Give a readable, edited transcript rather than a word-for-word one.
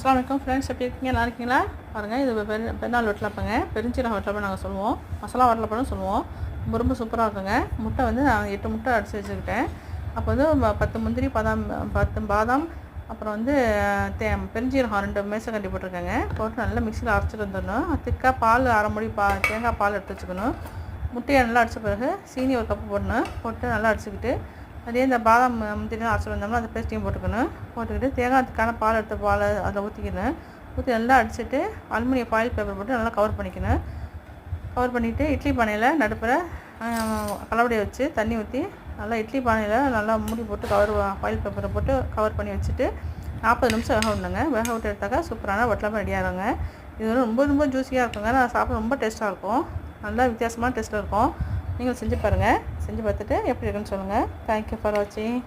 அஸ்ஸலாமு அலைக்கும் ஃப்ரெண்ட்ஸ், எப்படி இருக்கீங்க? நல்லா இருக்கீங்களா? பாருங்கள், இது பெருநாள் வட்டலப்பங்க, பெருஞ்சீரகம் வட்டலப்பம் நாங்கள் சொல்லுவோம், மசாலா வட்டலப்பம்னு சொல்லுவோம். ரொம்ப ரொம்ப சூப்பராக இருக்குங்க. முட்டை வந்து நான் 8 முட்டை அடித்து வச்சுக்கிட்டேன். அப்போ வந்து 10 முந்திரி, 10 பாதாம், அப்புறம் வந்து பெருஞ்சீரகம் 2 மேசக்கண்டி போட்டிருக்கேங்க. போட்டு நல்லா மிக்சியில் அரைச்சிட்டு வந்துடணும். திக்காக பால் அரை மூடி தேங்காய் பால் எடுத்து வச்சுக்கணும். முட்டையை நல்லா அடித்த பிறகு சீனி ஒரு கப்பு போடணும். போட்டு நல்லா அடிச்சுக்கிட்டு அதே இந்த பாதாம் முந்திரிலாம் அரைச்சி வந்தோம்னா அந்த பேஸ்ட்டையும் போட்டுக்கிட்டு தேங்காய்க்கான பால் எடுத்த பால் அதில் ஊற்றிக்கணும். ஊற்றி நல்லா அடிச்சுட்டு அலுமினிய ஃபாயில் பேப்பர் போட்டு நல்லா கவர் பண்ணிக்கணும். கவர் பண்ணிவிட்டு இட்லி பானையில் நடுப்புற கலவடையை வச்சு தண்ணி ஊற்றி நல்லா இட்லி பானையில் நல்லா மூடி போட்டு ஃபாயில் பேப்பரை போட்டு கவர் பண்ணி வச்சுட்டு 40 நிமிஷம் வேக விடணுங்க. வேக விட்டு எடுத்தாக்கா சூப்பரான வட்டலப்பம் ரெடி ஆகுங்க. இது வந்து ரொம்ப ரொம்ப ஜூஸியாக இருக்குங்க. நான் சாப்பிட ரொம்ப டேஸ்ட்டாக இருக்கும். நல்லா வித்தியாசமான டேஸ்ட்டில் இருக்கும். நீங்கள் செஞ்சு பாருங்கள். செஞ்சு பார்த்துட்டு எப்படி இருக்குன்னு சொல்லுங்கள். தேங்க்யூ ஃபார் வாட்சிங்.